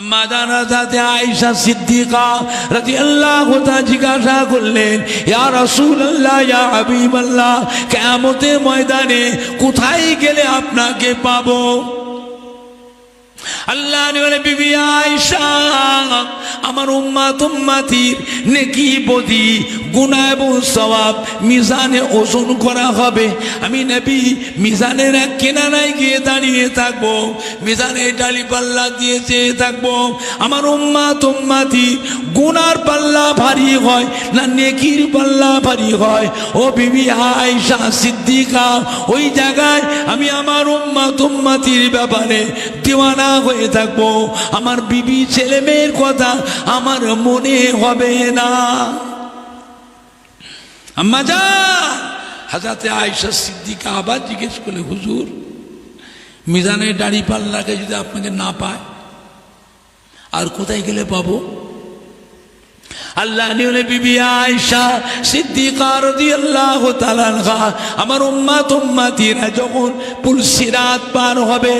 আম্মা জানাতে আয়েশা সিদ্দিকা রাদিয়াল্লাহু তাআলা জিজ্ঞাসা করলেন, ইয়া রাসূলুল্লাহ, ইয়া হাবিবাল্লাহ, কিয়ামতের ময়দানে কোথায় গেলে আপনাকে পাবো? আল্লাহ নবী বিবি আয়েশা, আমার উম্মতির নেকি বদি গুনাহ এবং সওয়াব মিজানে ওজন করা হবে। আমি নবী মিজানের এক কিনারায় গিয়ে দাঁড়িয়ে থাকবো, মিজানে ডালি পাল্লা দিয়ে চেয়ে থাকবো আমার উম্মতি গুনার পাল্লা ভারী হয় না নেকির পাল্লা ভারী হয়। ও বিবি আয়েশা সিদ্দিকা, ওই জায়গায় আমি আমার উম্মতির ব্যাপারে দিওয়ানা হয়ে থাকবো। আমার বিবি ছেলে মেয়ের কথা আমার মনে হবে না। আম্মা জান হযরতে আয়েশা সিদ্দিকা আবার জিজ্ঞেস করলে, হুজুর, মিজানের দাড়ি পাল্লাকে যদি আপনাকে না পায় আর কোথায় গেলে পাবো? আল্লাহ নবী বিবি আয়েশা সিদ্দিকা রাদিয়াল্লাহু তাআলা আনহা, আমার উম্মতিরা যখন পুলসিরাত পার হবে,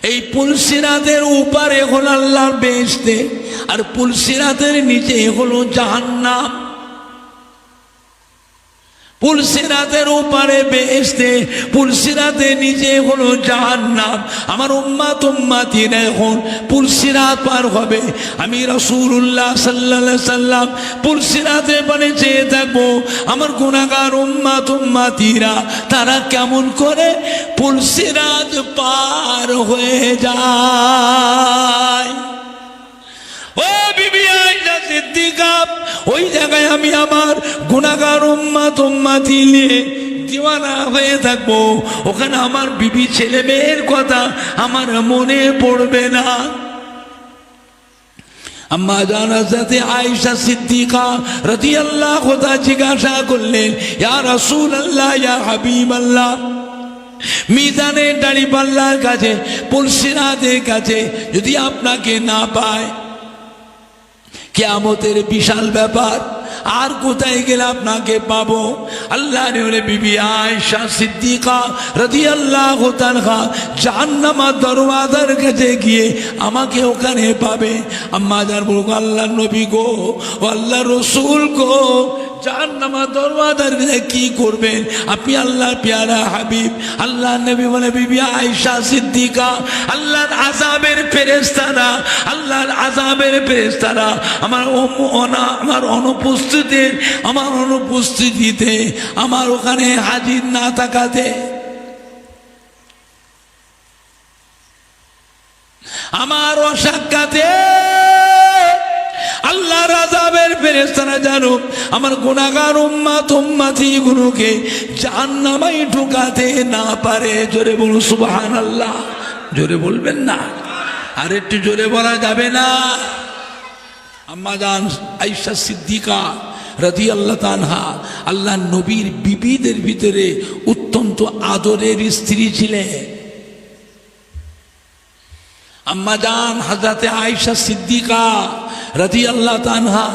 এই পুলসিরাতের উপরে হলো আল্লাহর বেহেশত আর পুলসিরাতের নিচে হলো জাহান্নাম। পুলসিরাতের উপরে বেহেশত, পুলসিরাতের নিচে হলো জাহান্নাম। আমার উম্মতিরা এখন পুলসিরাত পার হবে। আমি রাসূলুল্লাহ সাল্লাল্লাহু আলাইহি সাল্লাম পুলসিরাতে পারে চেয়ে থাকবো আমার গুনাহগার উম্মতিরা তারা কেমন করে পুলসিরাত পার হয়ে যায়। ও বিবি আয়েশা সিদ্দিকা, ওই জায়গায় আমি আমার গুনাহগার উম্মতি নিয়ে দিওয়ানা হয়ে থাকবো। ওখানে আমার বিবি ছেলে মেয়ের কথা আমার মনে পড়বে না। আম্মা জানাতে আয়েশা সিদ্দিকা রাদিয়াল্লাহু তাআলা জিজ্ঞাসা করলেন, ইয়া রাসূলুল্লাহ, ইয়া হাবিবাল্লাহ, মিজানের দাড়ি পাল্লার কাছে পুলসিরাতের কাছে যদি আপনাকে না পায়, কিয়ামতের বিশাল ব্যাপার, আর কোথায় গেলে আপনাকে পাবো? আল্লাহ নবী বিবি আয়েশা সিদ্দিকা রাদিয়াল্লাহু তাআলা জাহান্নামের দরওয়াজার কাছে গিয়ে আমাকে ওখানে পাবে। আম্মা জান বলবো, আল্লাহর নবী গো, ও আল্লাহর রাসূল গো, জাহান্নামের দরওয়াজার কাছে কি করবেন আপনি? আল্লাহর পেয়ারা হাবিব। আল্লাহ নবী বলে, বিবি আয়েশা সিদ্দিকা, আল্লাহর আযাবের ফেরেশতারা, আল্লাহর আযাবের ফেরেশতারা আমার অনুপস্থিতিতে আমার ওখানে হাজির না থাকাতে, আমার অসাক্ষাতে আল্লাহর আযাবের ফেরেশতারা জানো আমার গুনাহগার উম্মতি গুলোকে জাহান্নামে ঢুকাতে না পারে। জোরে বলুন সুবহানাল্লাহ। জোরে বলবেন না? আর একটু জোরে বলা যাবে না? আম্মা জান আয়েশা সিদ্দিকা রাদিয়াল্লাহু তাআলা আল্লাহ নবীর বিবিদের ভিতরে অত্যন্ত আদরের স্ত্রী ছিলেন। আম্মা জান হযরতে আয়েশা সিদ্দিকা রাদিয়াল্লাহু তাআলা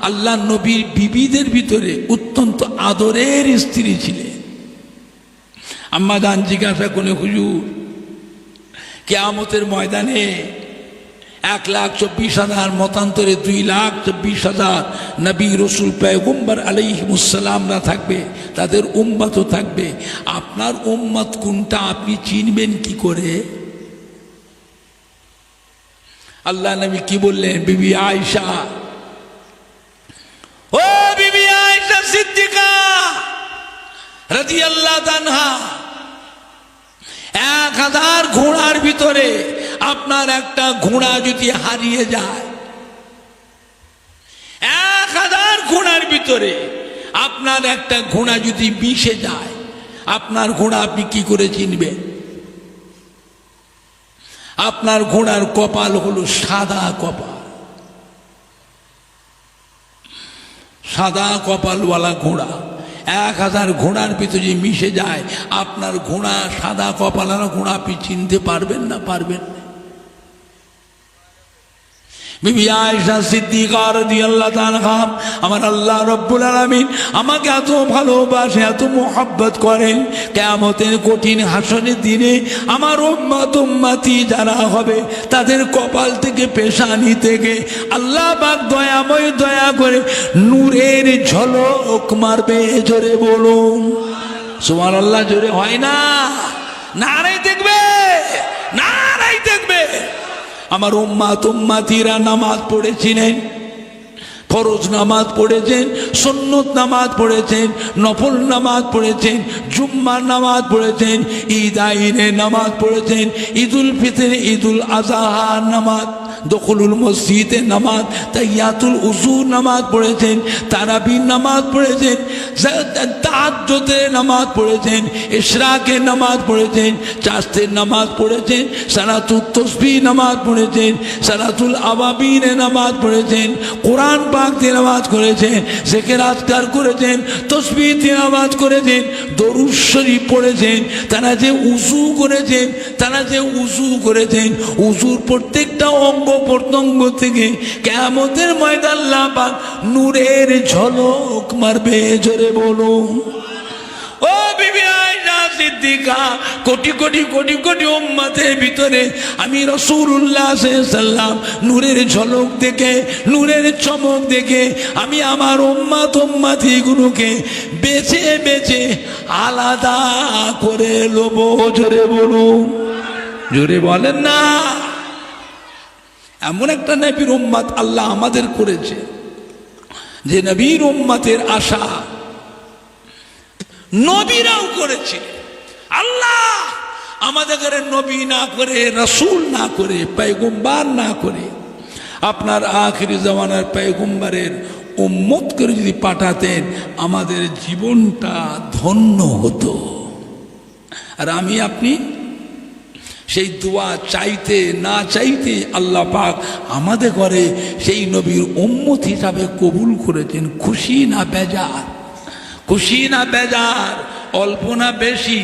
আল্লাহ নবীর বিবিদের ভিতরে অত্যন্ত আদরের স্ত্রী ছিলেন। আম্মা জান জিজ্ঞাসা করলেন, হুজুর, কিয়ামতের ময়দানে 1,24,000 মতান্তরে 2,24,000 নবী রসুল পয়গম্বর আলাইহিমুসসালামরা থাকবে, তাদের উম্মতও থাকবে। আপনার উম্মত কোনটা আপনি চিনবেন কি করে? আল্লাহ নবী কি বললেন? বিবি আয়েশা, ও বিবি আয়েশা সিদ্দিকা রাদিয়াল্লাহু তাআলা, 1000 ঘোড়ার ভিতরে আপনার একটা ঘোড়া যদি হারিয়ে যায়, 1000 ঘোড়ার ভিতরে আপনার একটা ঘোড়া যদি মিশে যায়, আপনার ঘোড়া আপনি কি করে চিনবেন? আপনার ঘোড়ার কপাল হলো সাদা কপাল, সাদা কপালওয়ালা ঘোড়া 1000 ঘোড়ার ভিতরে মিশে যায়, আপনার ঘোড়া সাদা কপালওয়ালা ঘোড়া আপনি চিনতে পারবেন না? পারবেন না। বিবি আয়েশা সিদ্দিকা রাদিয়াল্লাহু তাআলা আমার আল্লাহ রাব্বুল আলামিন আমাকে এত ভালোবাসে, এত মোহাব্বত করেন, কিয়ামতের কঠিন হাসরের দিনে আমার উম্মতি যারা হবে তাদের কপাল থেকে পেশানি থেকে আল্লাহ পাক দয়াময় দয়া করে নূরের ঝলক মারবে। জোরে বলুন সুবহানাল্লাহ। জোরে হয় না? নারাই দেখবে, নারাই দেখবে। আমার উম্মতিরা নামাজ পড়েছিলেন, ফরজ নামাজ পড়েছেন, সুন্নত নামাজ পড়েছেন, নফল নামাজ পড়েছেন, জুম্মার নামাজ পড়েছেন, ঈদ আইনের নামাজ পড়েছেন, ঈদুল ফিতর, ঈদুল আজহার নামাজ, দখলুল মসজিদে নামাজ, তাহিয়াতুল উযু নামাজ পড়েছেন, তারাবির নামাজ পড়েছেন, তাহাজ্জুদের নামাজ পড়েছেন, ইশরাকের নামাজ পড়েছেন, চাস্তের নামাজ পড়েছেন, সালাতুত তাসবিহ নামাজ পড়েছেন, সালাতুল আওয়াবিনের নামাজ পড়েছেন, কোরআন পাক তিলাওয়াত করেছেন, জিকির আজকার করেছেন, তাসবিহ তিলাওয়াত করেছেন, দরুদ শরীফ পড়েছেন। তারা যে উযু করেছেন, তারা যে উযু করেছেন, উযুর প্রত্যেকটা অঙ্গ প্রত্যঙ্গ থেকে কিয়ামতের ময়দানে আল্লাহ পাক নূরের ঝলক মারবে। জোরে বলুন ও বিবি আয়েশা সিদ্দিকা, কোটি কোটি কোটি কোটি উম্মতের ভিতরে আমি রাসূলুল্লাহ সাল্লাল্লাহু আলাইহি সাল্লাম নূরের ঝলক দেখে, নূরের চমক দেখে আমি আমার উম্মতিগুলোকে বেছে বেছে আলাদা করে লব। জোরে বলুন, জোরে বলেন না। এমন একটা নবীর উম্মত আল্লাহ আমাদের করেছে যে নবীর উম্মতের আশা নবীরাও করেছে। আল্লাহ আমাদের ঘরে নবী না করে, রাসূল না করে, পয়গম্বর না করে আপনার আখিরি জামানার পয়গম্বরের উম্মত করে যদি পাঠাতেন আমাদের জীবনটা ধন্য হতো। আর আমি আপনি সেই দোয়া চাইতে না চাইতে আল্লাহ পাক আমাদের ঘরে সেই নবীর উম্মত হিসাবে কবুল করেছেন। খুশি না বেজার? খুশি না বেজার? অল্প না বেশি?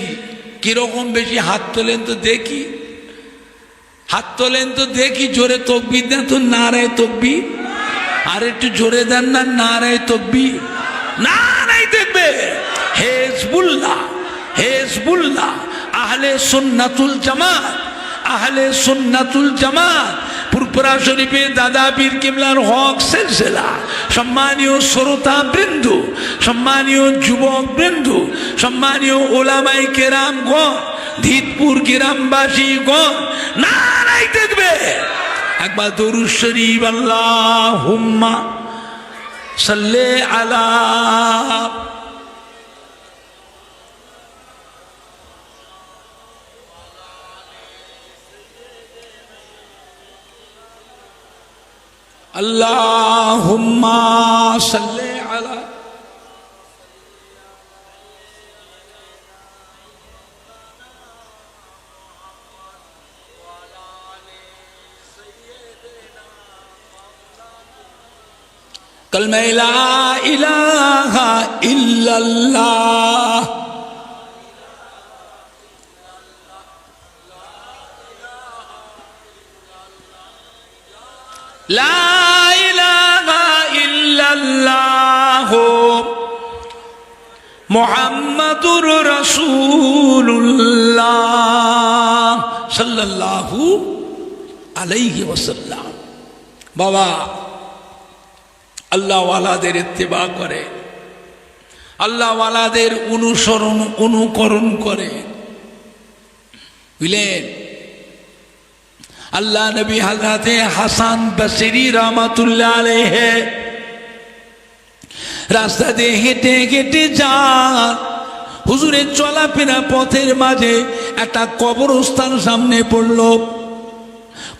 কিরকম বেশি? হাত তোলেন তো দেখি, হাত তোলেন তো দেখি। জোরে তাকবীর দেন তো, নারায়ে তাকবীর। আর একটু জোরে দেন না, নারায়ে তাকবীর। নারায়ে দেখবে হিজবুল্লাহ, হিজবুল্লাহ, আহলে সুন্নাতুল জামাত, আহলে সুন্নাতুল জামাত, পুরপুরা শরীফে দাদা পীর কিবলার হক সিলসিলা। সম্মানীয় শ্রোতা বৃন্দু, সম্মানীয় যুবক বৃন্দু, সম্মানীয় ওলামায়ে কেরামগণ, ধীতপুর গ্রামবাসীগণ, নারায়ে দেখবে একবার দরুদ শরীফ আল্লাহুম্মা সাল্লি আলা আল্লাহুম্মা সাল্লি আলা কালমা লা ইলাহা ইল্লাল্লাহ। লা ইলাহা ইল্লাল্লাহ মুহাম্মাদুর রাসূলুল্লাহ সাল্লাল্লাহু আলাইহি ওয়াসাল্লাম। বাবা আল্লাহ ওয়ালাদের ইত্তেবা করে, আল্লাহ ওয়ালাদের অনুসরণ অনুকরণ করে, বুঝলেন? আল্লাহ নবী হযরতে হাসান বসরি রহমাতুল্লাহ আলাইহি রাস্তা দিয়ে হেঁটে হেঁটে যান। হুজুরের চলাফেরা পথের মাঝে একটা কবরস্থান সামনে পড়ল।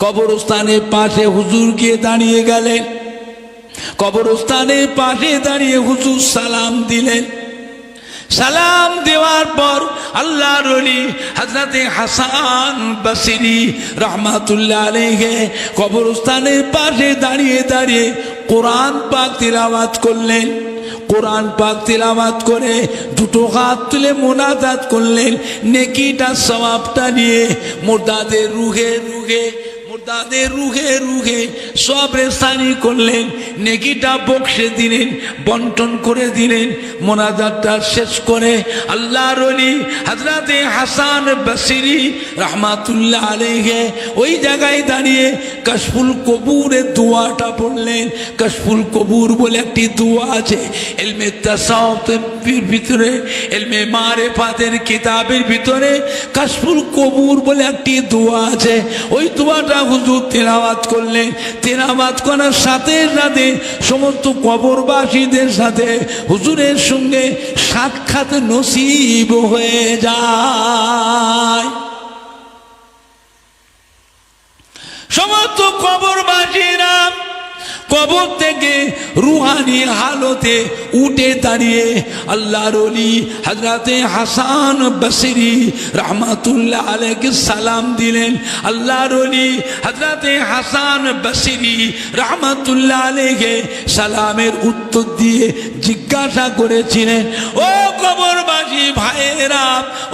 কবরস্থানের পাশে হুজুর গিয়ে দাঁড়িয়ে গেলেন। কবরস্থানের পাশে দাঁড়িয়ে হুজুর সালাম দিলেন। সালাম দেওয়ার পর আল্লাহর ওলি হযরতে হাসান বসরি রহমাতুল্লাহ আলাইহি কবরস্থানের পাশে দাঁড়িয়ে দাঁড়িয়ে কোরআন পাক তিলাওয়াত করলেন। কোরআন পাক তিলাওয়াত করে দুটো হাত তুলে মোনাজাত করলেন। নেকিটা সওয়াবটা নিয়ে মুর্দাদের রুহে রুহে তাদের রুহে রুহে সবরেস্তানি করলেন, নেকিটা বক্সে দিলেন, বন্টন করে দিলেন। মোনাজাতটা শেষ করে আল্লাহর ওলি হযরতে হাসান বসরি রাহমাতুল্লাহ আলাইহি ওই জায়গায় দাঁড়িয়ে কাশফুল কবুরের দোয়াটা পড়লেন। কাশফুল কবুর বলে একটি দোয়া আছে ইলমে তাসাউফের ভিতরে, ইলমে মারিফাতের কিতাবের ভিতরে কাশফুল কবুর বলে একটি দোয়া আছে। ওই দোয়াটা হুজুর তেলাওয়াত করলেন। তেলাওয়াত করার সাথে সাথে সমস্ত কবরবাসীদের সাথে হুজুরের সঙ্গে সাক্ষাৎ নসিব হয়ে যায়। সমস্ত কবরবাসীরা কবর থেকে রুহানি হালতে উঠে দাঁড়িয়ে আল্লাহর ওলি হযরতে হাসান বসরি রাহমাতুল্লাহ আলাইহি সালাম দিলেন। আল্লাহর ওলি হযরতে হাসান বসরি রাহমাতুল্লাহ আলাইহি সালামের উত্তর দিয়ে জিজ্ঞাসা করেছিলেন, ও কবরবাসী ভাইয়েরা,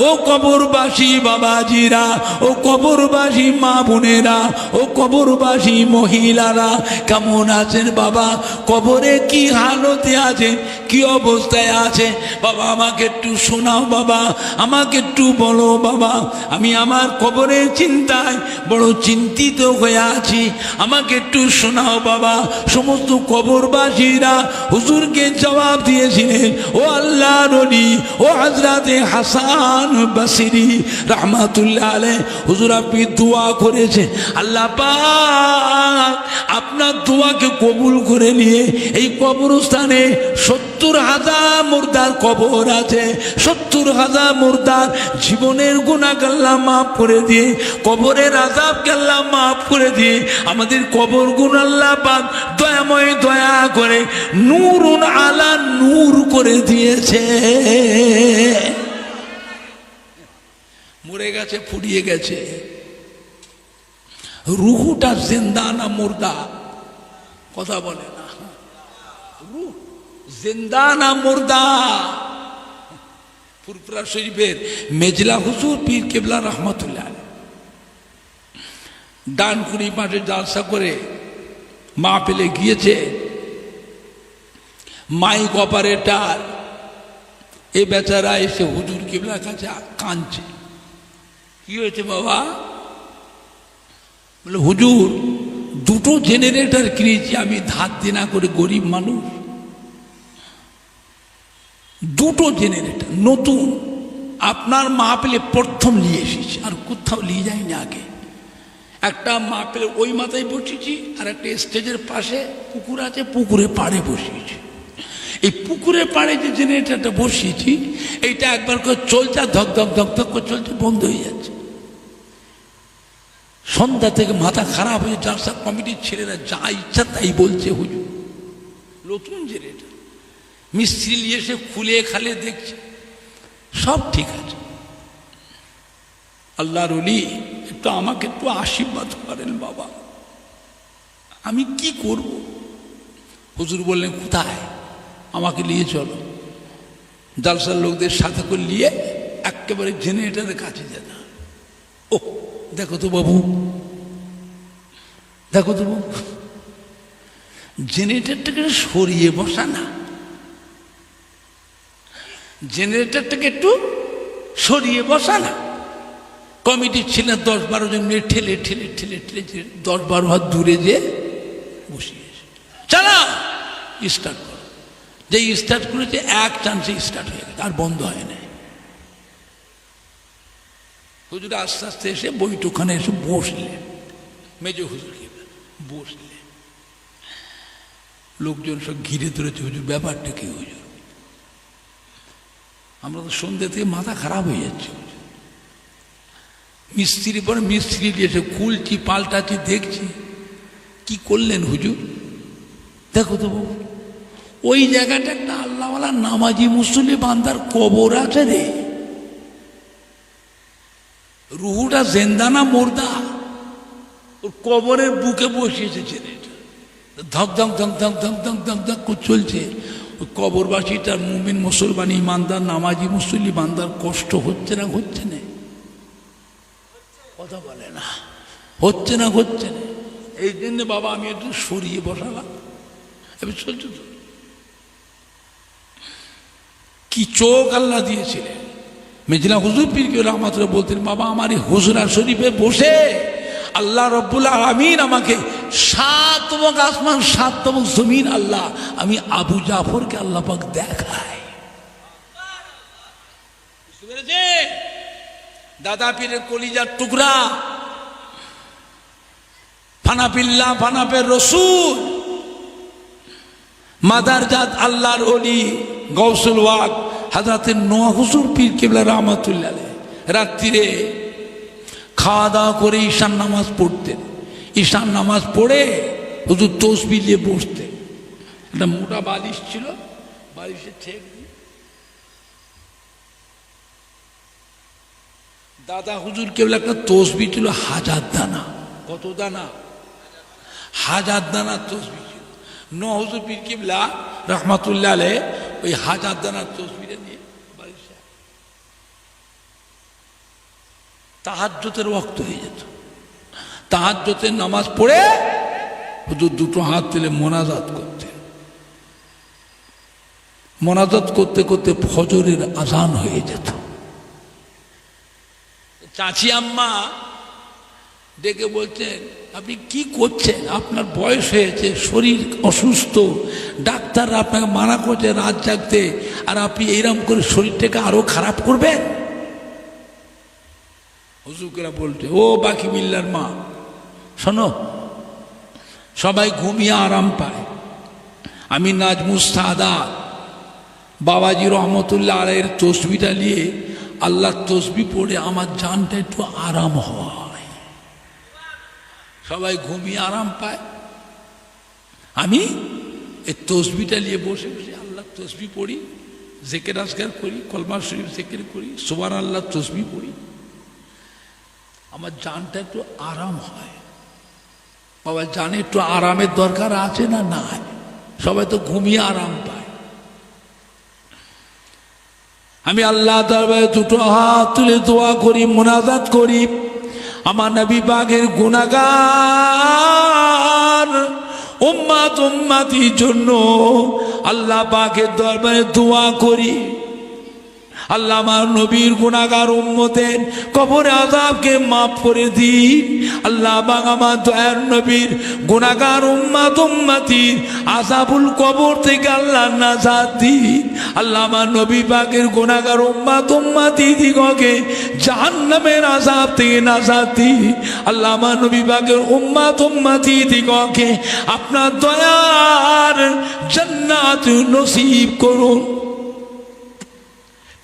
ও কবরবাসী বাবাজিরা, ও কবরবাসী মা বোনেরা, ও কবরবাসী মহিলারা, কেমন আছেন বাবা? কবরে কি হালতে আছেন, কি অবস্থায় আছে বাবা? আমাকে একটু শোনাও বাবা, আমাকে একটু বলো বাবা। আমি আমার কবরের চিন্তায় বড় চিন্তিত হয়ে আছি, আমাকে একটু শোনাও বাবা। সমস্ত কবরবাসীরা হুজুরকে জবাব দিয়েছিলেন, ও আল্লাহর ওলি, ও হযরতে হাসান বসরি রাহমাতুল্লাহ আলাইহি, হুজুর আপনি দোয়া করেছেন, আল্লাহ পাক আপনার দোয়াকে কবুল করে নিয়ে এই কবরস্থানে 70,000 মুর্দার কবর আছে। 70,000 মুর্দার জীবনের গুনাহ আল্লাহ মাফ করে দিয়ে, কবরের আযাবকে আল্লাহ মাফ করে দিয়ে, আমাদের কবর গুনাহ আল্লাহ পাক দয়াময় দয়া করে নূরুন আলা নূর করে দিয়েছে। মরে গেছে, ফুরিয়ে গেছে, রুহুটা জিন্দা না মুর্দা? কথা বলে না, রুহ জিন্দা না মুর্দা? ফুরফুরা শরীফের মেজলা হুজুর পীর কেবলা রহমতুল্লাহ ডানকুনি মাঠে জালসা করে মা পেলে গিয়েছে, মাইক অপারেটর এই বেচারা এসে হুজুর কেবলার কাছে কাঁদছে। কি হয়েছে বাবা? বলে হুজুর, দুটো জেনারেটর কিনেছি আমি ধার দেনা করে, গরিব মানুষ, দুটো জেনারেটর নতুন, আপনার মাহফিলে প্রথম নিয়ে এসেছি, আর কোথাও নিয়ে যাইনি আগে। একটা মাহফিলে ওই মাথায় বসেছি, আর একটা স্টেজের পাশে পুকুর আছে, পুকুরে পাড়ে বসিয়েছি। এই পুকুরের পাড়ে যে জেনারেটরটা বসিয়েছি, এইটা একবার করে চলছে, ধক ধক ধক ধক করে চলছে, বন্ধ হয়ে যাচ্ছে। সন্ধ্যা থেকে মাথা খারাপ হয়ে জালসা কমিটির ছেলেরা যা ইচ্ছা তাই বলছে। হুজুর নতুন জেনারেটর, মিস্ত্রি নিয়ে এসে খুলে খালে দেখছে, সব ঠিক আছে। আল্লাহর ওলি একটু আমাকে একটু আশীর্বাদ করেন বাবা, আমি কি করব? হুজুর বললেন কোথায়? আমাকে নিয়ে চলো। জালসার লোকদের সাথে করে নিয়ে একেবারে জেনারেটরের কাছে যেত। ও দেখো তো বাবু, দেখো তো বাবু, জেনারেটরটাকে সরিয়ে বসা না, জেনারেটরটাকে একটু সরিয়ে বসা না। কমিটির ছিলেন 10-12 জন মিলে ঠেলে ঠেলে ঠেলে ঠেলে 10-12 হাত দূরে যে বসিয়েছে, চালা স্টার্ট করো। যে স্টার্ট করেছে এক চান্সে স্টার্ট হয়ে গেছে, আর বন্ধ হয় না। হুজুর আস্তে আস্তে এসে বইটুখানে এসে বসলেন, মেজ হুজুর বসলেন। লোকজন সব ঘিরে ধরেছে, হুজুর ব্যাপারটা কি হুজুর? আমরা তো সন্ধ্যে থেকে মাথা খারাপ হয়ে যাচ্ছে। মিস্ত্রি পরে মিস্ত্রি এসে খুলছি, পাল্টাচ্ছি, দেখছি। কি করলেন হুজুর? দেখো তো বাবু, ওই জায়গাটা একটা আল্লাহওয়ালা নামাজি মুসল্লি বান্দার কবর আছে রে। রুহুটা জিন্দা না মুর্দা? ওর কবরের বুকে বসিয়েছে ছেলেটা, ধক ধক ধক ধক ধক ধক ধক ধক করে চলছে। ওই কবরবাসীটার মুমিন মুসলমান ইমানদার নামাজি মুসল্লি বান্দার কষ্ট হচ্ছে না? হচ্ছে না? কথা বলে না, হচ্ছে না? হচ্ছে না? এই জন্য বাবা আমি একটু সরিয়ে বসালাম, এবার চলছে তো। কি চোখ আল্লাহ দিয়েছিলেন। মেজলা হুজুর পীর কেবলা রহমাতুল্লাহ বলতেন, বাবা আমার এই হুজরা শরীফে বসে আল্লাহ রব্বুল আলামিন আমাকে 7 তবক আসমান 7 তবক জমিন আল্লাহ, আমি আবু জাফরকে আল্লাহ পাক দেখায়। বুঝতে পেরেছে? দাদা পীরের কলিজার টুকরা, ফানাপিল্লা ফানাপের রসুল, মাদারজাত আল্লাহর ওলি গৌসুল ওয়াক হযরত নোয়া হুজুর পীর কেবলা রহমাতুল্লাহ আলাইহি রাত্রিরে খাওয়া দাওয়া করে ঈশান নামাজ পড়তেন। ঈশান নামাজ পড়ে হুজুর তসবিহ নিয়ে বসতেন। একটা মোটা বালিশ ছিল, বালিশে ঠেক দিয়ে দাদা হুজুর কেবলা একটা তসবিহ ছিল 1000 দানা। কত দানা? 1000 দানা তসবিহ ছিল। নোয়া হুজুর পীর কেবলা রহমাতুল্লাহ আলাইহি ওই 1000 দানার তসবিহটা নিয়ে বালিশে তাহাজ্জুদের ওয়াক্ত হয়ে যেত। তাহাজ্জুদের নামাজ পড়ে হুজুর দুটো হাত তুলে মোনাজাত করতেন। মোনাজাত করতে করতে ফজরের আজান হয়ে যেত। চাচি আম্মা ডেকে বলছেন, আপনি কি করছেন? আপনার বয়স হয়েছে, শরীর অসুস্থ, ডাক্তাররা আপনাকে মানা করছে রাত জাগতে, আর আপনি এইরকম করে শরীরটাকে আরো খারাপ করবেন। হুজুররা বলছে, ও বাকি বিল্লার মা শোনো, সবাই ঘুমিয়ে আরাম পায়, আমি নাজমুস সাদাত বাবাজি রহমতুল্লাহ আলাইহির তসবিহটা নিয়ে আল্লাহর তসবিহ পড়ে আমার জানটা একটু আরাম হয়। সবাই ঘুমিয়ে আরাম পায়, আমি এই তসবিহটা নিয়ে বসে বসে আল্লাহর তসবিহ পড়ি, জিকির আজকার করি, কলমা শরীফ জিকির করি, সুবহানাল্লাহ তসবিহ পড়ি, আমার জানটা একটু আরাম হয়। বাবা জানে একটু আরামের দরকার আছে না? নাই। সবাই তো ঘুমিয়ে আরাম পায়। আমি আল্লাহ দরবারে দুটো হাত তুলে দোয়া করি, মুনাজাত করি, আমার নবী পাকের গুনাহগার উম্মত উম্মতির জন্য আল্লাহ পাকের দরবারে দোয়া করি। আল্লাহ আমার নবীর গুনাহগার উম্মতের কবর আযাবকে মাফ করে দিন। আল্লাহ পাক আমার দয়ার নবীর গুনাহগার উম্মত উম্মতির আযাবুল কবর থেকে আল্লাহ নাজাত দিন। আল্লাহ আমার নবী পাকের গুনাহগার উম্মত উম্মতি দিগকে জাহান্নামের আযাব থেকে নাজাত দিন। আল্লাহ আমার নবী পাকের উম্মত উম্মতি দিগকে আপনার দয়ার জান্নাত নসিব করুন।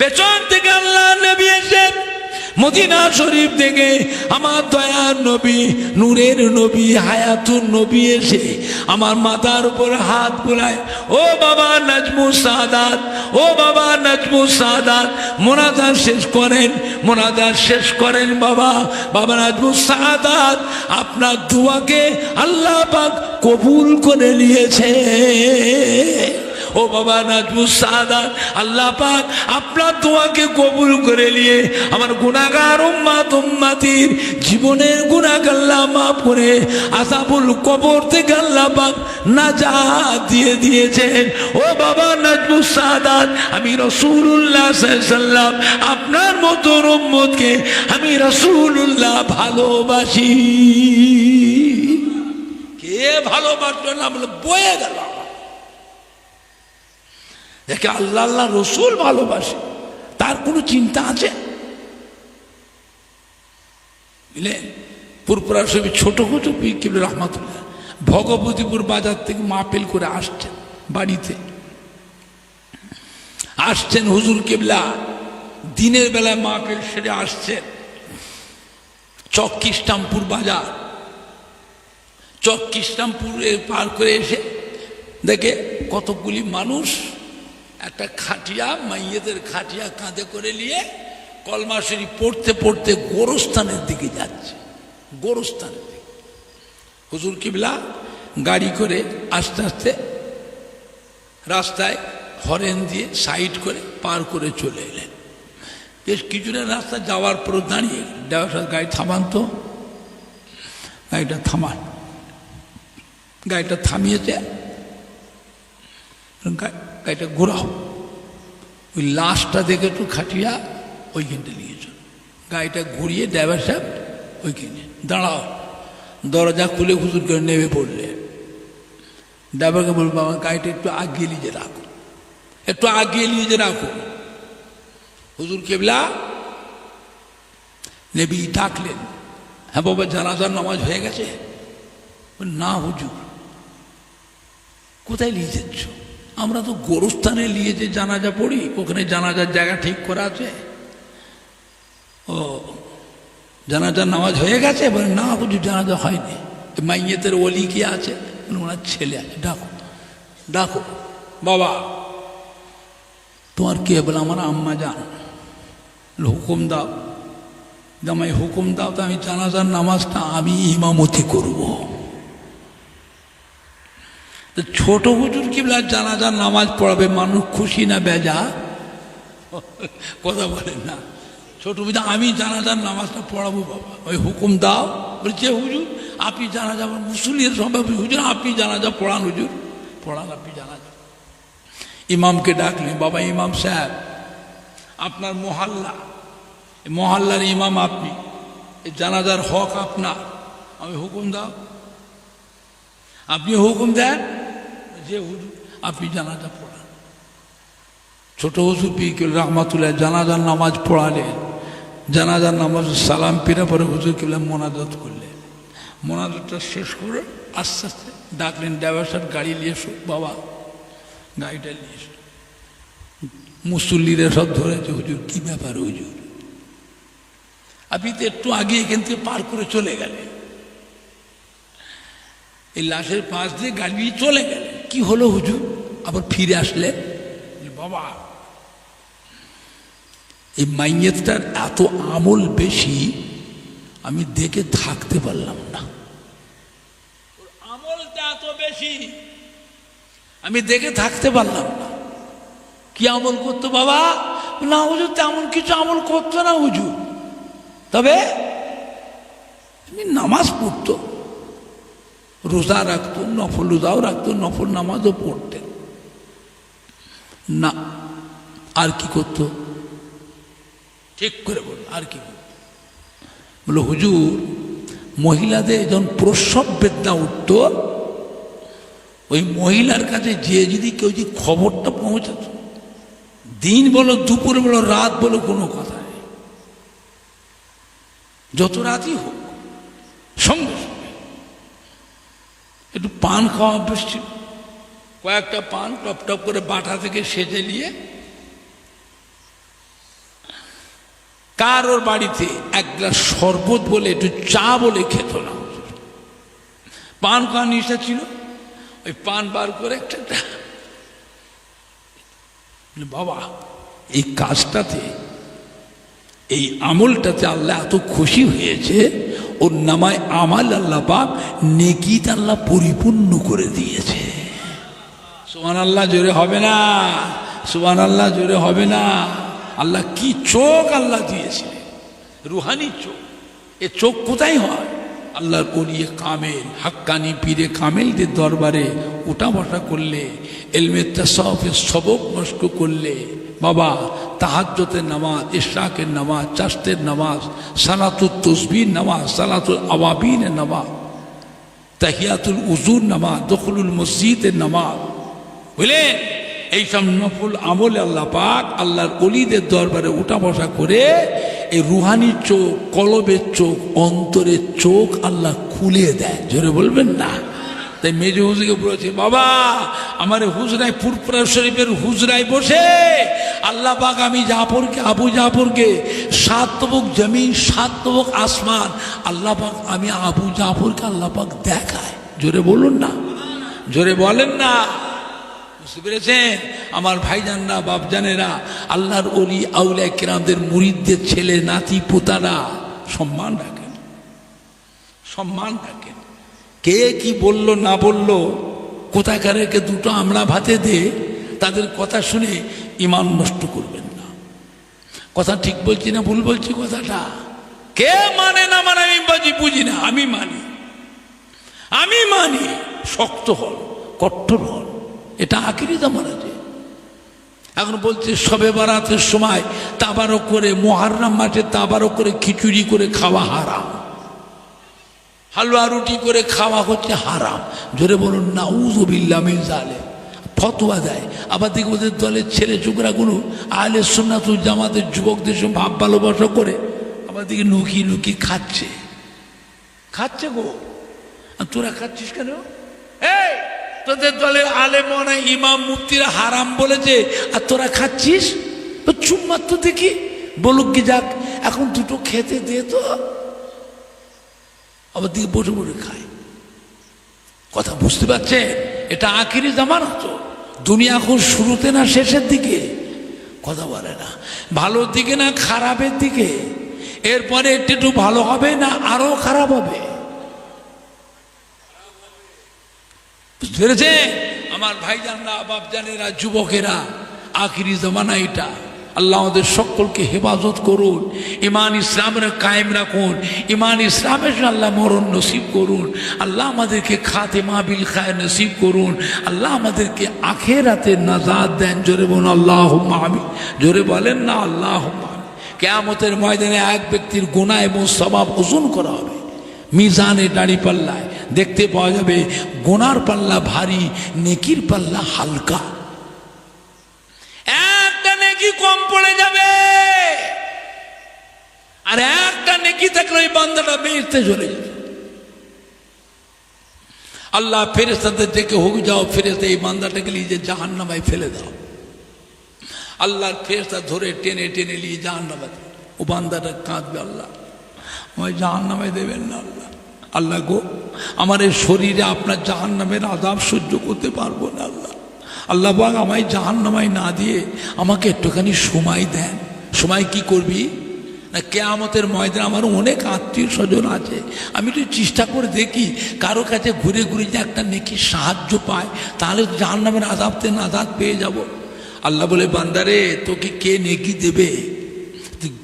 পেছন থেকে আল্লাহ নবী এসে মদিনা শরীফ থেকে আমার দয়ার নবী, নূরের নবী, হায়াতুন নবী এসে আমার মাথার উপর হাত বুলায়, ও বাবা নাজমুস সাদাত, ও বাবা নাজমুস সাদাত, মোনাজাত শেষ করেন, মোনাজাত শেষ করেন। বাবা বাবা নাজমুস সাদাত আপনার দোয়াকে আল্লাহ পাক কবুল করে নিয়েছে। ও বাবা নাজমুস সাদাত, আল্লাহ পাক আপনার দোয়াকে কবুল করে নিয়ে আমার গুনাহগার উম্মত উম্মতির জীবনের গুনাহ আল্লাহ মাফ করে আযাবুল কবর থেকে আল্লাহ পাক নাজাত দিয়ে দিয়েছেন। ও বাবা নাজমুস সাদাত, আমি রাসূলুল্লাহ সাল্লাল্লাহু আলাইহি ওয়াসাল্লাম আপনার মতো উম্মতকে আমি রাসূলুল্লাহ ভালোবাসি। কে ভালোবাসলো না বলে বয়ে গেল। একে আল্লাহ আল্লাহ রসুল ভালোবাসে, তার কোনো চিন্তা আছে? বুঝলেন? পুরপুরা শরীফ ছোট ছোট পীর কেবলা রহমাতুল্লাহ ভগবতীপুর বাজার থেকে মাহফিল করে আসছেন, বাড়িতে আসছেন হুজুর কেবলা দিনের বেলায় মাহফিল সেরে আসছেন চক্কিস্টামপুর বাজার। চক্কিস্টামপুর পার করে এসে দেখে কতগুলি মানুষ একটা খাটিয়া, মাইয়েদের খাটিয়া কাঁধে করে নিয়ে কলমা শরীফ পড়তে পড়তে গোরস্থানের দিকে যাচ্ছে। গোরস্থানের দিকে হুজুর কিবলা গাড়ি করে আস্তে আস্তে রাস্তায় হরেন দিয়ে সাইড করে পার করে চলে এলেন। বেশ কিছুটা রাস্তা যাওয়ার পর দাঁড়িয়ে ড্রাইভার গাড়ি থামান তো, গাড়িটা থামান। গাড়িটা থামিয়েছে, গাড়িটা ঘোরাও, ওই লাশটা দেখে একটু খাটিয়া ওইখানটা নিয়ে চল। গাড়িটা ঘুরিয়ে ড্রাইভার সাহেব ওইখানে দাঁড়াও, দরজা খুলে হুজুর করে নেমে পড়লে। ড্রাইভারকে বলবো আমার গাড়িটা একটু আগিয়ে নিয়ে রাখো, একটু আগিয়ে নিয়ে রাখো। হুজুর কেবলা নবী ডাকলেন, হ্যাঁ বাবা জানাজার নামাজ হয়ে গেছে? না হুজুর। কোথায় নিয়ে যাচ্ছ? আমরা তো গোরস্থানে নিয়ে যে জানাজা পড়ি, ওখানে জানাজার জায়গা ঠিক করা আছে। ও জানাজার নামাজ হয়ে গেছে? বলে না হুজুর জানাজা হয়নি। মাইয়েতের ওলি কি আছে? ওনার ছেলে আছে, ডাকো ডাকো। বাবা তোমার কে? বলে আমার আম্মা যান। হুকুম দাও। জামাই হুকুম দাও তো আমি জানাজার নামাজটা আমি ইমামতি করব। তো ছোট হুজুর কিবলা জানাজার নামাজ পড়াবে, মানুষ খুশি না বেজা? কথা বলেন না। ছোট হুজুর আমি জানাজার নামাজটা পড়াবো বাবা, ওই হুকুম দাও। বলছে হুজুর আপনি জানাজা, মুসলিমের সবাই হুজুর আপনি জানাজা পড়ান, হুজুর পড়ান আপনি জানাজা। ইমামকে ডাকলেন, বাবা ইমাম সাহেব আপনার মহল্লার ইমাম আপনি, এই জানাজার হক আপনার, আমি হুকুম দাও। আপনি হুকুম দেন যে হুজুর আপনি জানাজা পড়ান। ছোট হুজুর পীর রহমাতুল্লাহ জানাজার নামাজ পড়ালেন। জানাজার নামাজ সালাম পেরে পরে হুজুর কিবলা মোনাজাত করলেন। মোনাজাতটা শেষ করে আস্তে আস্তে ডাকলেন, ড্রাইভার সাহেব গাড়ি নিয়ে এসো। বাবা গাড়িটা নিয়ে এসো। মুসল্লিরা সব ধরেছে, হুজুর কি ব্যাপার হুজুর? আপনি তো একটু আগে এখান থেকে পার করে চলে গেলেন, এই লাশের পাশ দিয়ে গাড়ি নিয়ে চলে গেলেন, কি হলো হুজুর? আবার ফিরে আসলেন। বাবা এই মাইয়েতটার এত আমল বেশি, আমি দেখে থাকতে পারলাম না। আমলটা এত বেশি আমি দেখে থাকতে পারলাম না। কি আমল করতো বাবা? না হুজুর তেমন কিছু আমল করতো না হুজুর, তবে নামাজ পড়তো, রোজা রাখতো, নফল রোজাও রাখতো, নফল নামাজও পড়তেন না। আর কি করতো? ঠিক করে বল আর কি করতো? বলো হুজুর মহিলাদের যখন প্রসব বেদনা উঠতো, ওই মহিলার কাছে যে যদি কেউ যদি খবরটা পৌঁছাতো, দিন বলো দুপুর বলো রাত বলো কোনো কথা নেই, যত রাতই হোক সঙ্গে সঙ্গে একটু পান খাওয়া অভ্যেস ছিল। কয়েকটা পান টপ টপ করে বাটা থেকে সেজে নিয়ে কারোর বাড়িতে এক গ্লাস শরবত বলে একটু চা বলে খেত না। পান খাওয়া নিশা ছিল, ওই পান বার করে একটা বাবা এই কাজটাতে, এই আমলটাতে আল্লাহ এত খুশি হয়েছে, ওর নামায় আমাল আল্লাহ পাক নেকিতে আল্লাহ পরিপূর্ণ করে দিয়েছে। সুবহানাল্লাহ জোরে হবে না? সুবহানাল্লাহ জোরে হবে না? আল্লাহ কি চোখ আল্লাহ দিয়েছিলেন, রুহানি চোখ। এ চোখ কোথায় হয়? আল্লাহর ওলিয়ে কামেল হাক্কানি পীরে কামেলদের দরবারে উঠা বসা করলে, এলমে তাসাউফের সবক মস্ক করলে, বাবা তাহাজ্জুদের নামাজ, ইশরাকের নামাজ, চাস্তের নামাজ, সালাতুত তসবির নামাজ, সালাতুল আওয়াবিনের নামাজ, তাহিয়াতুল উজুর নামাজ, দখলুল মসজিদের নামাজ, বুঝলেন? এইসব নফল আমলে আল্লাহ পাক আল্লাহর ওলিদের দরবারে উঠা বসা করে এই রুহানি চোখ, কলবের চোখ, অন্তরের চোখ আল্লাহ খুলে দেয়। জোরে বলবেন না? তাই মেজো হুজুরকে বলেছে, বাবা আমার হুজরায় ফুরফুরা শরীফের হুজরায় বসে আল্লাহ পাক আমি জাফরকে, আবু জাফরকে 7 তবক জমিন 7 তবক আসমান আল্লাহ পাক আমি আবু জাফরকে আল্লাহ পাক দেখায়। জোরে বলুন না? জোরে বলেন না? বুঝতে পেরেছেন আমার ভাইজানরা, বাপজানেরা? আল্লাহর ওলি আউলিয়া কিরামদের মুরিদদের ছেলে নাতি পোতারা সম্মান রাখেন, সম্মান রাখেন। কে কি বলল না বলল, কোথাকারকে দুটো আমরা ভাতে দে, তাদের কথা শুনে ইমান নষ্ট করবেন না। কথা ঠিক বলছি না ভুল বলছি কথাটা? কে মানে না মানে আমি বুঝি না, আমি মানি, আমি মানি। শক্ত হন, কঠোর হন। এটা আখিরি জামানা। যে এখন বলছে শবে বরাতের সময় তাবারক করে, মুহররম মাসে তাবারক করে খিচুড়ি করে খাওয়া হারাম, হালুয়া রুটি করে খাওয়া হচ্ছে হারাম। জোরে বলুন নাউযুবিল্লাহ মিন যালিক। ফতোয়া দেয়। আবার দেখি ওদের দলের ছেলে ছোকরাগুলো আহলে সুন্নাত ওয়াল জামাতের যুবকদের সঙ্গে ভাব ভালোবাসা করে আবার দেখি লুকিয়ে লুকিয়ে খাচ্ছে। খাচ্ছে গো, আর তোরা খাচ্ছিস কেন? এই তোদের দলের আলেম মনে ইমাম মুফতিরা হারাম বলেছে আর তোরা খাচ্ছিস? তো চুপ মার তো দেখি, বলুক কি যাক, এখন দুটো খেতে দে তো। আবার দিকে বসে বসে খায়। কথা বুঝতে পারছে? এটা আখিরি জামানা। তো দুনিয়া এখন শুরুতে না শেষের দিকে? কথা বলে না, ভালোর দিকে না খারাপের দিকে? এরপরে একটু ভালো হবে না আরো খারাপ হবে? বুঝতে পেরেছে আমার ভাইজানরা, বাপজানেরা, যুবকেরা? আখিরি জামানা এটা। আল্লাহ আমাদের সকলকে হেফাজত করুন, ইমান ইসলামের কায়েম রাখুন, ইমান ইসলামের আল্লাহ মরণ নসিব করুন। আল্লাহ আমাদেরকে খাতেমা বিল খায়ের নসিব করুন। আল্লাহ আমাদেরকে আখিরাতে নাজাত দেন। জোরে বলুন আল্লাহুম্মা আমিন। জোরে বলেন না আল্লাহুম্মা আমিন। কিয়ামতের ময়দানে এক ব্যক্তির গুনাহ এবং সওয়াব ওজন করা হবে মিজানে, দাঁড়িপাল্লায় দেখতে পাওয়া যাবে গুনার পাল্লা ভারী, নেকির পাল্লা হালকা। একটা নেকি কম পড়ে যাবে, আর একটা নেকি থাকলে ওই বান্দাটা বেহেশতে চলে যাবে। আল্লাহ ফেরেশতাদের ডেকে, হোক যাও ফেরেশতা এই বান্দাটাকে নিয়ে জাহান্নামায় ফেলে দাও। আল্লাহর ফেরেশতা ধরে টেনে টেনে নিয়ে জাহান্নামায়, ও বান্দাটা কাঁদবে, আল্লাহ আমায় জাহান্নামায় দেবেন না। আল্লাহ, আল্লাহ গো, আমার এই শরীরে আপনার জাহান্নামের আযাব সহ্য করতে পারবো না। আল্লাহ, আল্লাহ পাক আমায় জাহান্নামায় না দিয়ে আমাকে একটুখানি সময় দেন। সময় কি করবি না, কিয়ামতের ময়দানে আমার অনেক আত্মীয় স্বজন আছে, আমি একটু চেষ্টা করে দেখি কারো কাছে ঘুরে ঘুরে যে একটা নেকি সাহায্য পায়, তাহলে জাহান্নামের আযাব থেকে নাজাত পেয়ে যাব। আল্লাহ বলে, বান্দারে তোকে কে নেকি দেবে?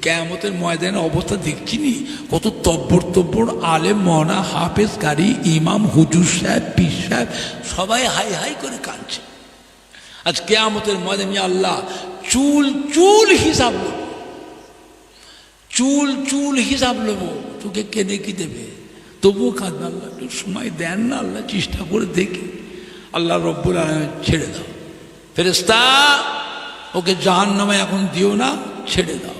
কিয়ামতের ময়দানের অবস্থা দেখছিনি? কত তব্বর আলেম, মওলানা, হাফেজ, কারি, ইমাম, হুজুর সাহেব, পীর সাহেব সবাই হাই হাই করে কাঁদছে। আজ কিয়ামতের ময়দানে আল্লাহ চুল চুল হিসাব নেব, চুল চুল হিসাব নেব, তোকে কে নেকি দেবে? তবুও কাঁদবে, আল্লাহ একটু সময় দেন না, আল্লাহ চেষ্টা করে দেখি। আল্লাহ রব্বুল আলামিন ছেড়ে দাও, ফেরেশতা ওকে জাহান্নামে এখন দিও না, ছেড়ে দাও।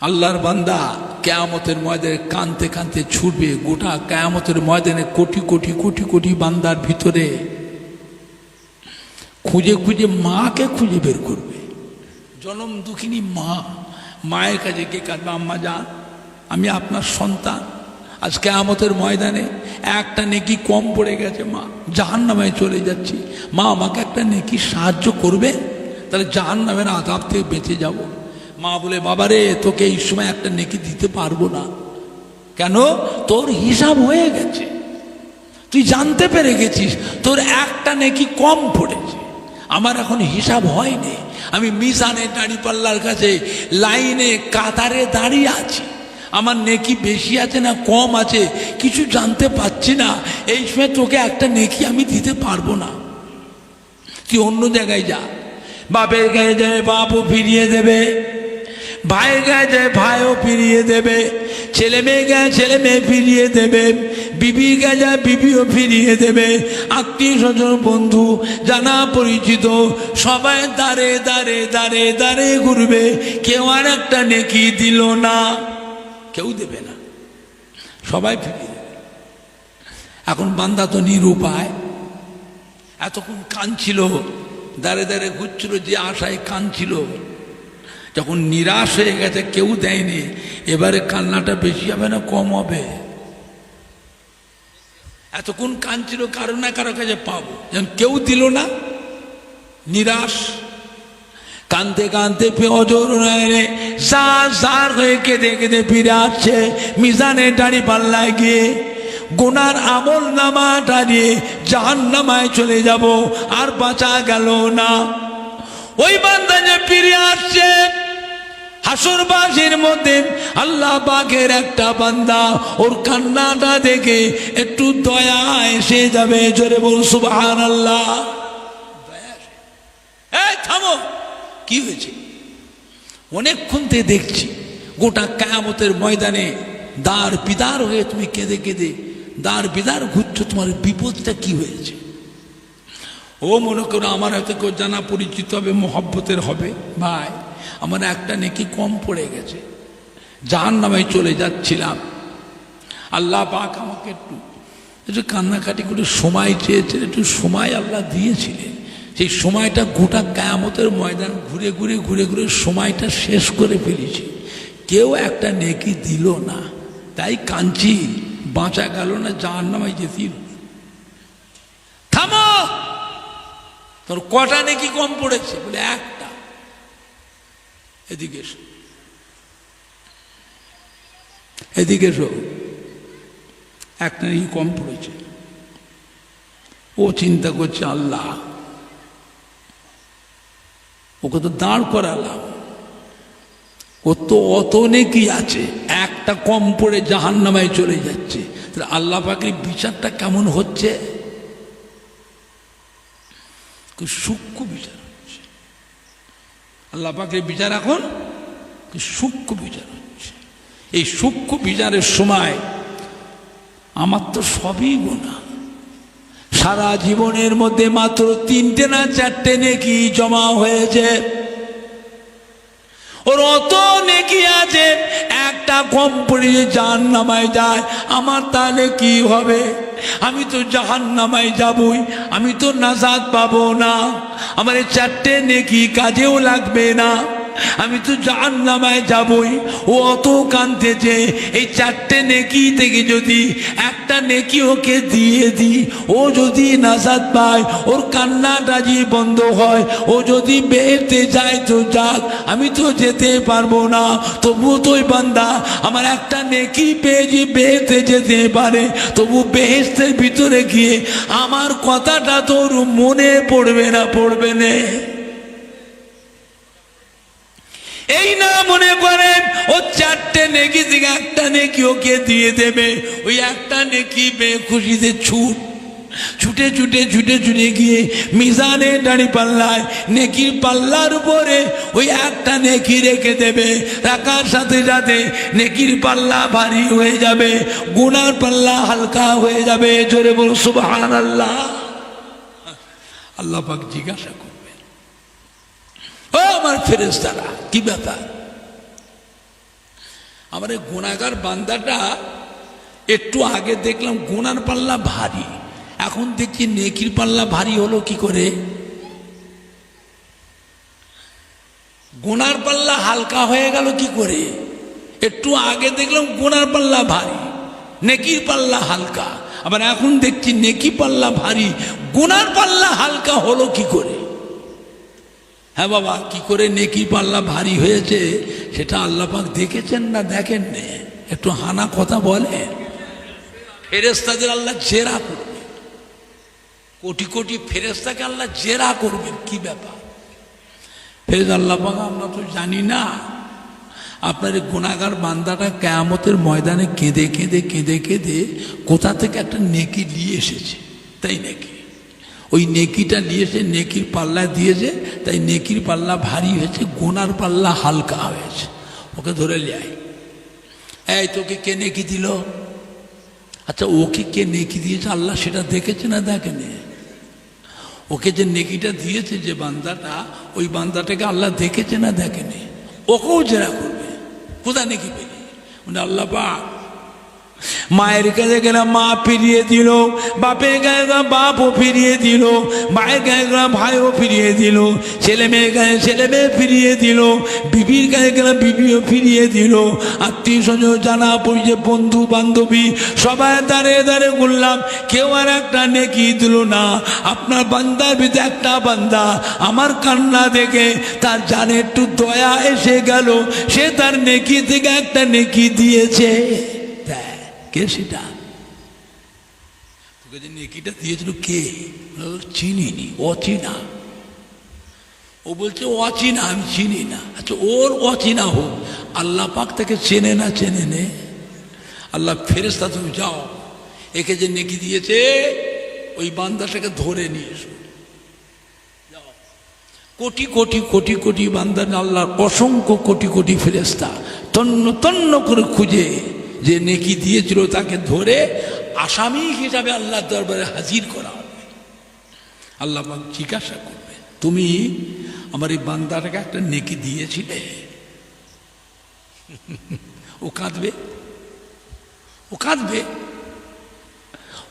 আল্লাহর বান্দা কিয়ামতের ময়দানে কাঁদতে কাঁদতে ছুটবে। গোটা কিয়ামতের ময়দানে কোটি কোটি কোটি কোটি বান্দার ভিতরে খুঁজে খুঁজে মাকে খুঁজে বের করবে। জনম দুঃখিনী মা, মায়ের কাছে কে কাঁদবে? আম্মা জান, আমি আপনার সন্তান, আজ কিয়ামতের ময়দানে একটা নেকি কম পড়ে গেছে, মা জাহান্নামে চলে যাচ্ছি, মা আমাকে একটা নেকি সাহায্য করবে, তাহলে জাহান্নামের আযাব থেকে বেঁচে যাব। মা বলে, বাবারে তোকে এই সময় একটা নেকি দিতে পারবো না। কেন? তোর হিসাব হয়ে গেছে, তুই জানতে পেরে গেছিস তোর একটা নেকি কম পড়েছে, আমার এখন হিসাব হয়নি। আমি মিজানে দাঁড়িপাল্লার কাছে লাইনে কাতারে দাঁড়িয়ে আছি, আমার নেকি বেশি আছে না কম আছে কিছু জানতে পারছি না, এই সময় তোকে একটা নেকি আমি দিতে পারবো না, তুই অন্য জায়গায় যা। বাপের গায়ে যায় বাপও ফিরিয়ে দেবে, ভাইয়ের গায়ে যায় ভাইও ফিরিয়ে দেবে, ছেলে মেয়ে গায়ে ছেলে মেয়ে ফিরিয়ে দেবে, বিবির গায়ে যায় বিবিও ফিরিয়ে দেবে, আত্মীয় স্বজন বন্ধু জানা পরিচিত সবাই দাঁড়ে দাঁড়ে দাঁড়ে দাঁড়ে ঘুরবে, কেউ আর একটা নেকি দিল না, কেউ দেবে না, সবাই ফিরিয়ে দেবে। এখন বান্দা তো নিরুপায়, এতক্ষণ কাঁদছিল, দাঁড়ে দাঁড়ে ঘুরছিল, যে আশায় কাঁদছিল, যখন নিরাশ হয়ে গেছে কেউ দেয়নি, এবারে কান্নাটা বেশি হবে না কম হবে? এতক্ষণ কাঁদছিল কারো না কারো কাছে পাবো, যখন কেউ দিল না, নিরাশ, কাঁদতে কাঁদতে অজর জার হয়ে কেঁদে কেঁদে ফিরে আসছে মিজানে দাঁড়িপাল্লায় গিয়ে, গুনার আমল নামাটা দিয়ে জাহান্নামায় চলে যাব, আর বাঁচা গেল না। ওই বান্দা যে ফিরে আসছে হাসরবাসীর মধ্যে আল্লাহ পাকের একটা বান্দা ওর কান্নাটা দেখে একটু দয়া এসে যাবে। জোরে বল সুবহানাল্লাহ। এই থামো, কি হয়েছে? অনেকক্ষণ থেকে দেখছি গোটা কিয়ামতের ময়দানে দাঁড় বিদার হয়ে তুমি কেঁদে কেঁদে দাঁড় বিদার ঘুরছো, তোমার বিপদটা কি হয়েছে? ও মনে করো আমার হয়তো কেউ জানা পরিচিত হবে, মোহব্বতের হবে। ভাই আমার একটা নেকি কম পড়ে গেছে, জাহান্নামে চলে যাচ্ছিলাম, আল্লাহ পাক আমাকে একটু কান্নাকাটি করে সময় চেয়েছেন, একটু সময় আল্লাহ দিয়েছিলেন। সেই সময়টা গোটা কিয়ামতের ময়দান ঘুরে ঘুরে ঘুরে ঘুরে সময়টা শেষ করে ফেলেছি, কেউ একটা নেকি দিল না, তাই কাঁদছি, বাঁচা গেল না, জাহান্নামে যেতে। থামো, তোর কটা নেকি কম পড়েছে? বলে একটা। এদিকে এসো, এদিকে এসো, একটা নেকি কম পড়েছে। ও চিন্তা করছে আল্লাহ ওকে তো দাঁড় করালাম, ও তো অত নেকি আছে, একটা কম পড়ে জাহান্নামে চলে যাচ্ছে, তাহলে আল্লাহ পাকের বিচারটা কেমন হচ্ছে? সূক্ষ্ম বিচার হচ্ছে আল্লাহ পাকের বিচার, এখন সূক্ষ্ম বিচার হচ্ছে। এই সূক্ষ্ম বিচারের সময় আমার তো সবই গুনাহ, সারা জীবনের মধ্যে মাত্র 3টে না 4টে নেকি জমা হয়েছে, ওর অত নেকি আছে, একটা কম পড়ে জাহান্নামে যায়, আমার তাহলে কি হবে? আমি তো জাহান্নামে যাবই, আমি তো নাজাত পাবো না, আমার 4টে নেকি কাজেও লাগবে না, আমি তো জাহান্নামে যাবই। ও অত কাঁদতেছে, এই 4টে নেকি থেকে যদি একটা নেকি ওকে দিয়ে দিই, ও যদি নাজাত পায়, ওর কান্নাটা যে বন্ধ হয়, ও যদি বেহেশতে যায় তো যাক, আমি তো যেতে পারবো না, তবু তো ওই বান্দা আমার একটা নেকি পেয়ে যে বেহেশতে যেতে পারে, তবু বেহেশতের ভিতরে গিয়ে আমার কথাটা তোর মনে পড়বে না? পড়বে না? এই না মনে করেন ও 4টে নেকি থেকে একটা নেকি ওকে দিয়ে দেবে, ওই একটা নেকি পেয়ে খুশিতে ছুটে ছুটে ছুটে ছুটে গিয়ে মিজানে দাঁড়ি পাল্লায় নেকির পাল্লার উপরে ওই একটা নেকি রেখে দেবে, রাখার সাথে সাথে নেকির পাল্লা ভারী হয়ে যাবে, গুনার পাল্লা হালকা হয়ে যাবে। জোরে বল সুবহানাল্লাহ। আল্লাহ পাক জিজ্ঞাসা করবে, ও আমার ফেরেশতারা, কি ব্যাপার? আমার এই গুনাহগার বান্দাটা একটু আগে দেখলাম গুনার পাল্লা ভারী, এখন দেখছি নেকির পাল্লা ভারী হলো কি করে? গুনার পাল্লা হালকা হয়ে গেল কি করে? একটু আগে দেখলাম গুনার পাল্লা ভারী, নেকির পাল্লা হালকা, আবার এখন দেখছি নেকি পাল্লা ভারী, গুনার পাল্লা হালকা হলো কি করে? হ্যাঁ বাবা, কি করে নেকি পাল্লা ভারী হয়েছে সেটা আল্লাহ পাক দেখেছেন না দেখেন না? একটু হানা কথা বলে। ফেরেশতাদের আল্লাহ জেরা করবে, কোটি কোটি ফেরেশতাকে আল্লাহ জেরা করবেন, কি ব্যাপার? ফেরেশতা আল্লাহ পাক আমরা তো জানি না, আপনার এই গুনাহগার বান্দাটা কিয়ামতের ময়দানে কেঁদে কেঁদে কেঁদে কেঁদে কোথা থেকে একটা নেকি নিয়ে এসেছে, তাই নাকি? ওই নেকিটা নিয়ে এসে নেকির পাল্লা দিয়েছে, তাই নেকির পাল্লা ভারী হয়েছে, গুনার পাল্লা হালকা হয়েছে। ওকে ধরে লিয়াই, এই তোকে কে নেকি দিল? আচ্ছা ওকে কে নেকি দিয়েছে আল্লাহ সেটা দেখেছে না দেখেনি? ওকে যে নেকিটা দিয়েছে যে বান্দাটা, ওই বান্দাটাকে আল্লাহ দেখেছে না দেখেনি? ওকেও জেরা করবে, কোথা নেকি পেলি? মানে আল্লাহ পাক মায়ের কাছে গেলাম মা ফিরিয়ে দিল, বাপের কাছে গেলাম বাপও ফিরিয়ে দিল, ভাইয়ের কাছে গেলাম ভাইও ফিরিয়ে দিল, ছেলে মেয়ের কাছে ছেলে মেয়ে ফিরিয়ে দিল, বিবির কাছে গেলাম বিবিও ফিরিয়ে দিল, আত্মীয় স্বজন জানা পরিচয় বন্ধু বান্ধবী সবাই দাঁড়িয়ে দাঁড়িয়ে বললাম, কেউ আর একটা নেকি দিল না। আপনার বান্দার ভিতরে একটা বান্দা আমার কান্না দেখে তার জানে একটু দয়া এসে গেল, সে তার নেকি থেকে একটা নেকি দিয়েছে। কে সেটা? তোকে যে নেকিটা দিয়েছিল কে? চিনিনি, অচিনা। ও ও বলছে অচিনা, আমি চিনি না। আচ্ছা ওর অচিনা হোক, আল্লাহ পাক তাকে চেনে না চেনে নে? আল্লাহ ফেরেশতা তুমি যাও, একে যে নেকি দিয়েছে ওই বান্দাটাকে ধরে নিয়ে এসো। যাও, কোটি কোটি কোটি কোটি বান্দা, আল্লাহর অসংখ্য কোটি কোটি ফেরেশতা তন্ন তন্ন করে খুঁজে যে নেকি দিয়েছিল তাকে ধরে আসামি হিসাবে আল্লাহর দরবারে হাজির করা হবে। আল্লাহ পাক জিজ্ঞাসা করবে, তুমি আমার এই বান্দাটাকে একটা নেকি দিয়েছিলে? ও কাঁদবে, ও কাঁদবে।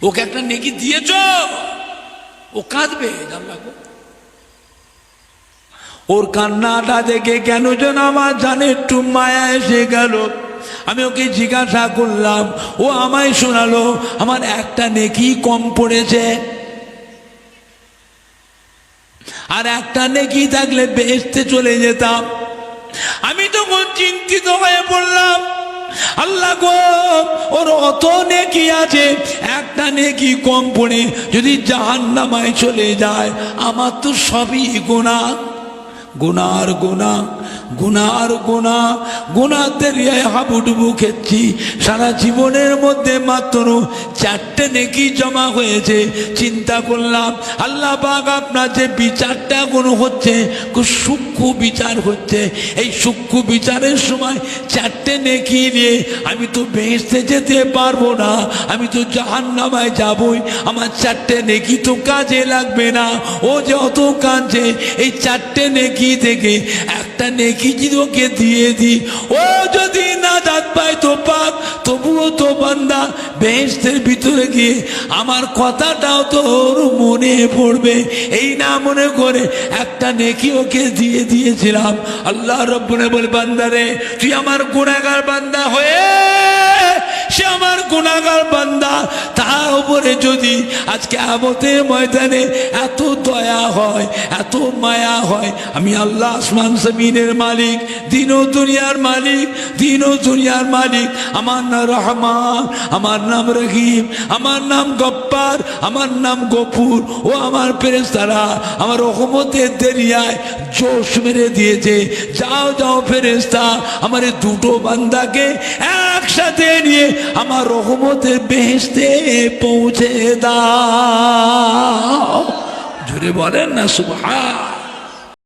ওকে একটা নেকি দিয়েছ, ও কাঁদবে। আল্লাহ গো, ওর কান্নাটা দেখে কেন যেন আমার জানে একটু মায়া এসে গেল। আমি ওকে জিজ্ঞাসা করলাম, ও আমায় শোনালো আমার একটা নেকি কম পড়েছে, আর একটা নেকি থাকলে বেহেশতে চলে যেতাম। আমি তখন চিন্তিত হয়ে পড়লাম, আল্লাহ গো, ওর অত নেকি আছে, একটা নেকি কম পড়ে যদি জাহান্নামায় চলে যায়, আমার তো সবই গুনাহ, গুনার গুনাহ, গুনার গুনাহ, গুনাতে হাবুডুবু খেচ্ছি। সারা জীবনের মধ্যে মাত্র 4টে নেকি জমা হয়েছে। চিন্তা করলাম, আল্লাহ পাক আপনার যে বিচারটা কোনো হচ্ছে, খুব সূক্ষ্ম বিচার হচ্ছে, এই সূক্ষ্ম বিচারের সময় 4টে নেকি নিয়ে আমি তো বেহেশতে যেতে পারবো না, আমি তো জাহান্নামায় যাবই। আমার 4টে নেকি তো কাজে লাগবে না। ও যে অত কাঁদছে, এই 4টে নেকি থেকে একটা নেকি যদি ওকে দিয়ে দিই, ও যদি নাজাত পায় তো পাক, তবুও তো বান্দা বেহেশতের ভিতরে গিয়ে আমার কথাটাও তো ওর মনে পড়বে। এই না মনে করে একটা নেকি ওকে দিয়ে দিয়েছিলাম। আল্লাহ রব্বুল বলে, বান্দারে তুই আমার গুনাহগার বান্দা হয়ে, সে আমার গুনাহগার বান্দা, তার উপরে যদি আজকে কিয়ামতের ময়দানে এত দয়া হয়, এত মায়া হয়, আমি আল্লাহ আসমান জমিনের মালিক, দিন ও দুনিয়ার মালিক, দিন ও দুনিয়ার মালিক, আমার নাম রহমান, আমার নাম রহিম, আমার নাম গফফার, আমার নাম গফুর। ও আমার ফেরেশতারা আমার রহমতের দরিয়ায় জোশ মেরে দিয়েছে। যাও যাও ফেরেশতা, আমার এই দুটো বান্দাকে একসাথে নিয়ে আমার রহমতের বেহেশতে পৌঁছে দাও। জোরে বলেন না সুবহান।